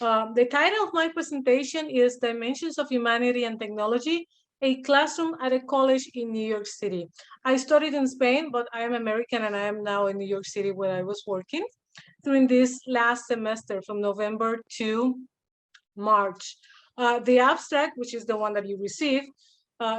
The title of my presentation is Dimensions of Humanity and Technology, a classroom at a college in New York City. I studied in Spain, but I am American and I am now in New York City where I was working during this last semester from November to March. The abstract, which is the one that you receive,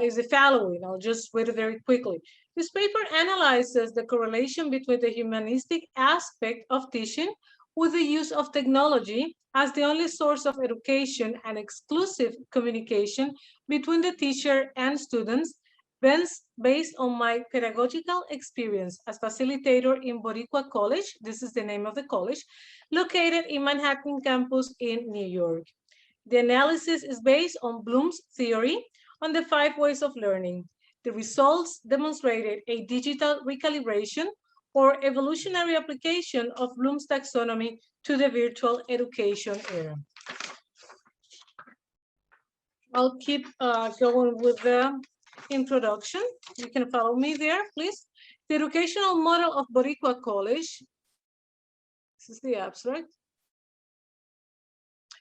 is the following. I'll just read it very quickly. This paper analyzes the correlation between the humanistic aspect of teaching with the use of technology as the only source of education and exclusive communication between the teacher and students, based on my pedagogical experience as facilitator in Boricua College, this is the name of the college, located in Manhattan campus in New York. The analysis is based on Bloom's theory on the 5 ways of learning. The results demonstrated a digital recalibration or evolutionary application of Bloom's taxonomy to the virtual education era. I'll keep going with the introduction. You can follow me there, please. The educational model of Boricua College, this is the abstract,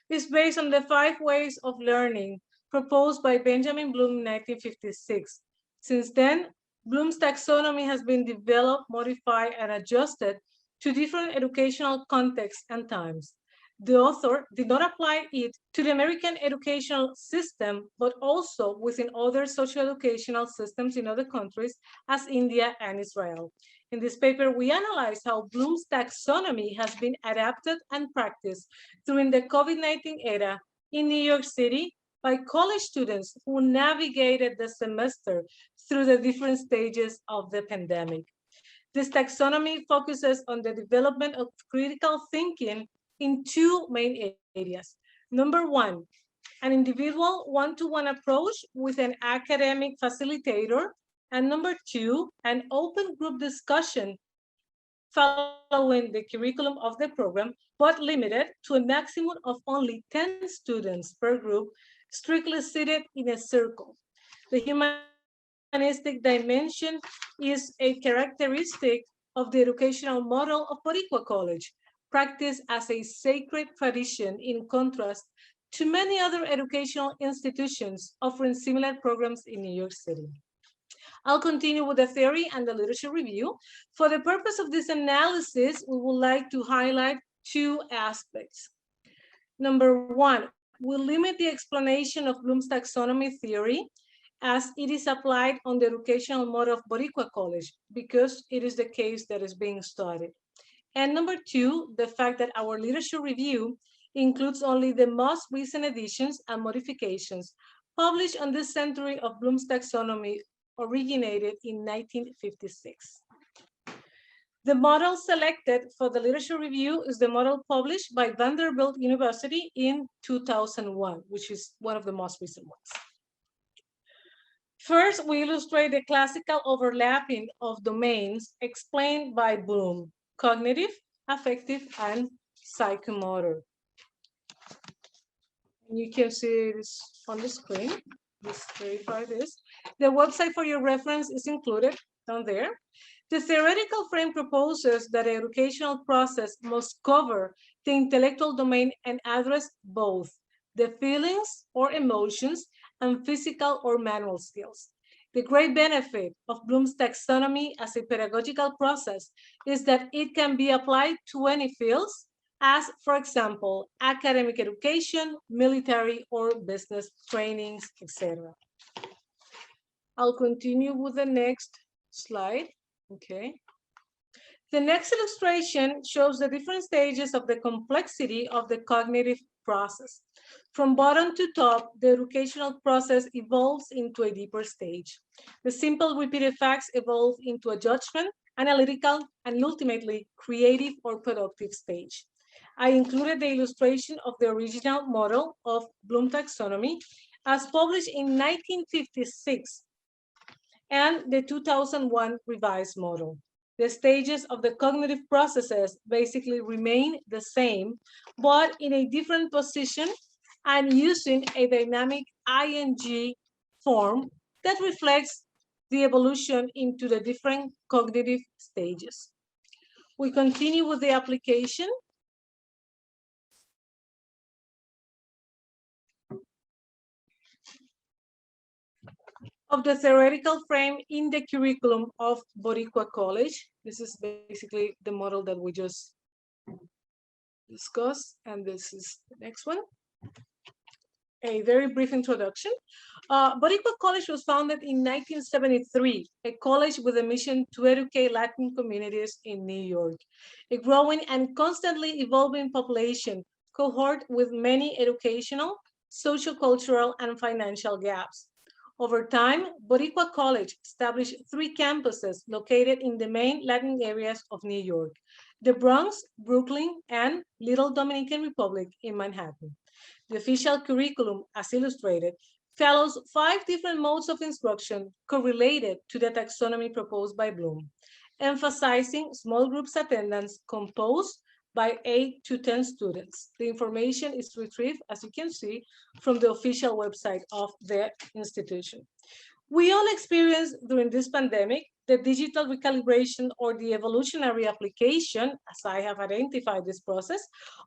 is based on the 5 ways of learning proposed by Benjamin Bloom in 1956. Since then, Bloom's taxonomy has been developed, modified, and adjusted to different educational contexts and times. The author did not apply it to the American educational system, but also within other social educational systems in other countries, as India and Israel. In this paper, we analyze how Bloom's taxonomy has been adapted and practiced during the COVID-19 era in New York City by college students who navigated the semester through the different stages of the pandemic. This taxonomy focuses on the development of critical thinking in 2 main areas. Number 1, an individual one-to-one approach with an academic facilitator, and number 2, an open group discussion following the curriculum of the program, but limited to a maximum of only 10 students per group, strictly seated in a circle. The humanistic dimension is a characteristic of the educational model of Boricua College, practiced as a sacred tradition in contrast to many other educational institutions offering similar programs in New York City. I'll continue with the theory and the literature review. For the purpose of this analysis, we would like to highlight 2 aspects. Number 1, we'll limit the explanation of Bloom's taxonomy theory as it is applied on the educational model of Boricua College, because it is the case that is being studied. And number 2, the fact that our literature review includes only the most recent editions and modifications published on this century of Bloom's taxonomy, originated in 1956. The model selected for the literature review is the model published by Vanderbilt University in 2001, which is one of the most recent ones. First, we illustrate the classical overlapping of domains explained by Bloom: cognitive, affective, and psychomotor. You can see this on the screen. Just verify this. The website for your reference is included down there. The theoretical frame proposes that the educational process must cover the intellectual domain and address both the feelings or emotions and physical or manual skills. The great benefit of Bloom's taxonomy as a pedagogical process is that it can be applied to any fields, as, for example, academic education, military or business trainings, etc. I'll continue with the next slide. Okay. The next illustration shows the different stages of the complexity of the cognitive process. From bottom to top, the educational process evolves into a deeper stage. The simple repeated facts evolve into a judgment, analytical, and ultimately creative or productive stage. I included the illustration of the original model of Bloom taxonomy as published in 1956 and the 2001 revised model. The stages of the cognitive processes basically remain the same, but in a different position and using a dynamic ing form that reflects the evolution into the different cognitive stages. We continue with the application. of the theoretical frame in the curriculum of Boricua College. This is basically the model that we just discussed, and this is the next one. A very brief introduction. Boricua College was founded in 1973, a college with a mission to educate Latin communities in New York, a growing and constantly evolving population cohort with many educational, social-cultural, and financial gaps. Over time, Boricua College established 3 campuses located in the main Latin areas of New York, the Bronx, Brooklyn, and Little Dominican Republic in Manhattan. The official curriculum, as illustrated, follows 5 different modes of instruction correlated to the taxonomy proposed by Bloom, emphasizing small groups attendance composed by 8 to 10 students. The information is retrieved, as you can see, from the official website of the institution. We all experienced during this pandemic the digital recalibration or the evolutionary application, as I have identified this process,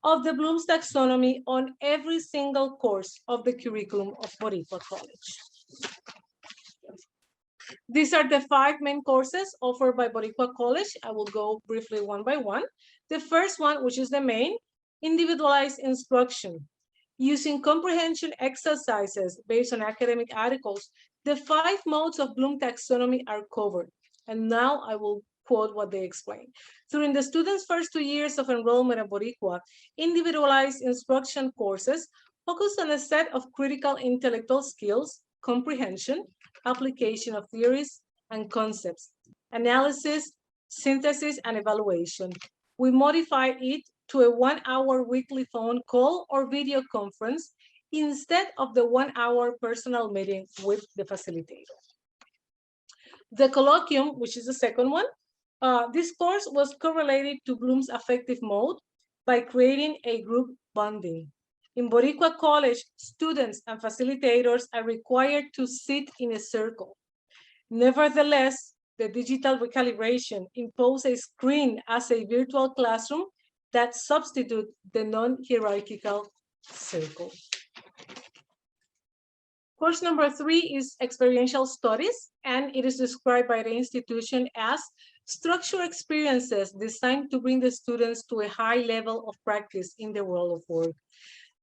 of the Bloom's taxonomy on every single course of the curriculum of Boricua College. These are the 5 main courses offered by Boricua College. I will go briefly one by one. The first one, which is the main, individualized instruction. Using comprehension exercises based on academic articles, the 5 modes of Bloom taxonomy are covered. And now I will quote what they explain. During the students' first 2 years of enrollment at Boricua, individualized instruction courses focus on a set of critical intellectual skills, comprehension, application of theories and concepts, analysis, synthesis, and evaluation. We modify it to a 1-hour weekly phone call or video conference instead of the 1-hour personal meeting with the facilitator. The colloquium, which is the second one, this course was correlated to Bloom's affective mode by creating a group bonding. In Boricua College, students and facilitators are required to sit in a circle. Nevertheless, the digital recalibration imposed a screen as a virtual classroom that substitutes the non-hierarchical circle. Course number 3 is experiential studies, and it is described by the institution as structured experiences designed to bring the students to a high level of practice in the world of work.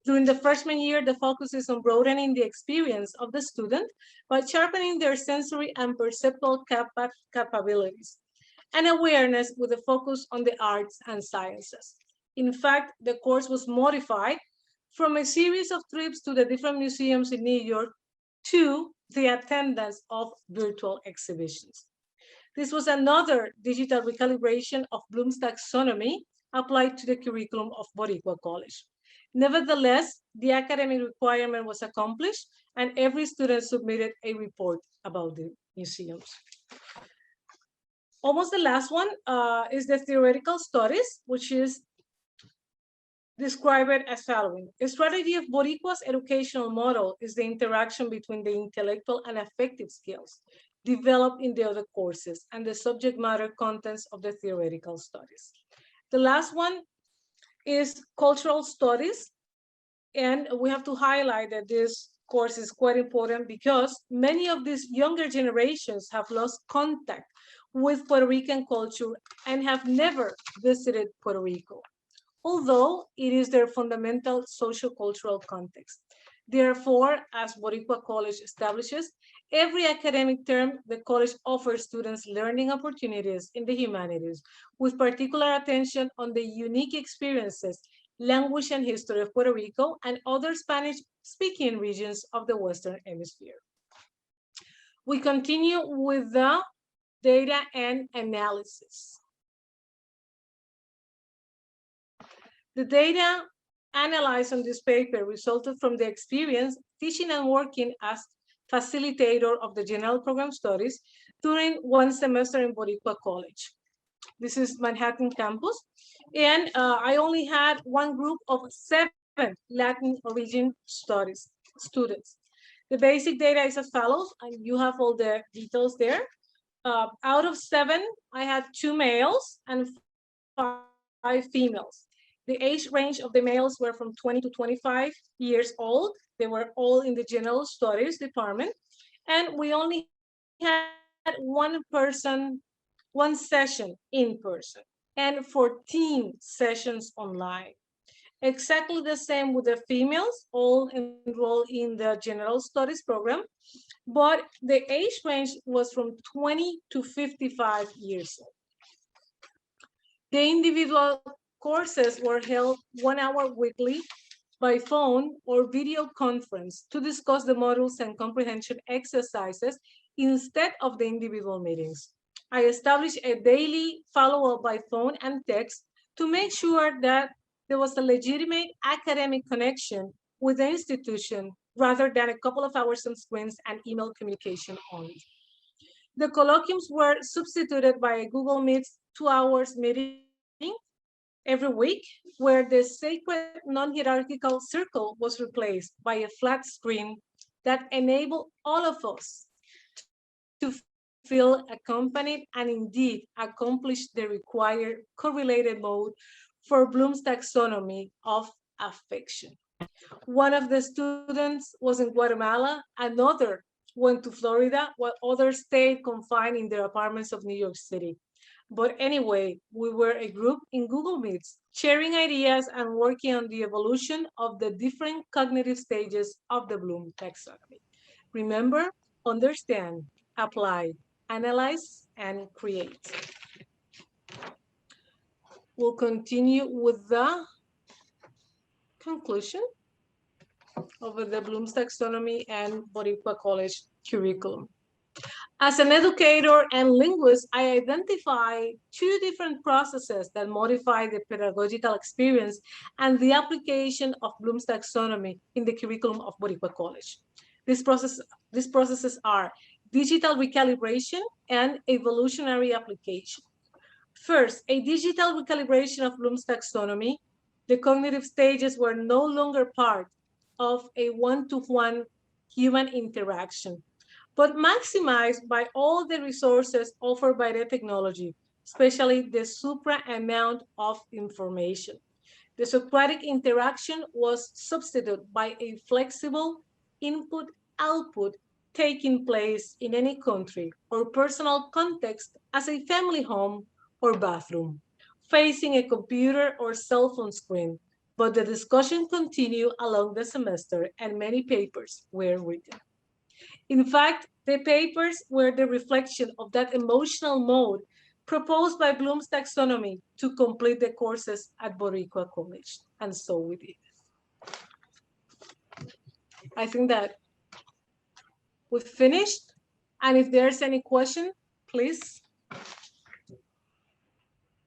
During the freshman year, the focus is on broadening the experience of the student by sharpening their sensory and perceptual capabilities and awareness with a focus on the arts and sciences. In fact, the course was modified from a series of trips to the different museums in New York to the attendance of virtual exhibitions. This was another digital recalibration of Bloom's taxonomy applied to the curriculum of Boricua College. Nevertheless, the academic requirement was accomplished and every student submitted a report about the museums. Almost the last one is the theoretical studies, which is described as following. A strategy of Boricua's educational model is the interaction between the intellectual and affective skills developed in the other courses and the subject matter contents of the theoretical studies. The last one is cultural studies, and we have to highlight that this course is quite important because many of these younger generations have lost contact with Puerto Rican culture and have never visited Puerto Rico, although it is their fundamental socio-cultural context. Therefore, as Boricua College establishes, every academic term, the college offers students learning opportunities in the humanities, with particular attention on the unique experiences, language and history of Puerto Rico and other Spanish-speaking regions of the Western Hemisphere. We continue with the data and analysis. The data analyzed on this paper resulted from the experience teaching and working as facilitator of the General Program Studies during one semester in Boricua College. This is Manhattan campus. And I only had one group of 7 Latin origin studies students. The basic data is as follows, and you have all the details there. Out of 7, I had 2 males and 5 females. The age range of the males were from 20 to 25 years old. They were all in the general studies department. And we only had one session in person and 14 sessions online. Exactly the same with the females, all enrolled in the general studies program, but the age range was from 20 to 55 years old. The individual courses were held 1 hour weekly by phone or video conference to discuss the modules and comprehension exercises instead of the individual meetings. I established a daily follow-up by phone and text to make sure that there was a legitimate academic connection with the institution rather than a couple of hours on screens and email communication only. The colloquiums were substituted by a Google Meets 2 hours meeting every week, where the sacred non-hierarchical circle was replaced by a flat screen that enabled all of us to feel accompanied and indeed accomplish the required correlated mode for Bloom's taxonomy of affection. One of the students was in Guatemala, another went to Florida, while others stayed confined in their apartments of New York City. But anyway, we were a group in Google Meets, sharing ideas and working on the evolution of the different cognitive stages of the Bloom taxonomy. Remember, understand, apply, analyze, and create. We'll continue with the conclusion of the Bloom's taxonomy and Boricua College curriculum. As an educator and linguist, I identify two different processes that modify the pedagogical experience and the application of Bloom's taxonomy in the curriculum of Boricua College. These processes are digital recalibration and evolutionary application. First, a digital recalibration of Bloom's taxonomy. The cognitive stages were no longer part of a one-to-one human interaction, but maximized by all the resources offered by the technology, especially the supra amount of information. The Socratic interaction was substituted by a flexible input-output taking place in any country or personal context as a family home or bathroom, facing a computer or cell phone screen. But the discussion continued along the semester and many papers were written. In fact, the papers were the reflection of that emotional mode proposed by Bloom's taxonomy to complete the courses at Boricua College. And so we did. I think that we've finished. And if there's any question, please.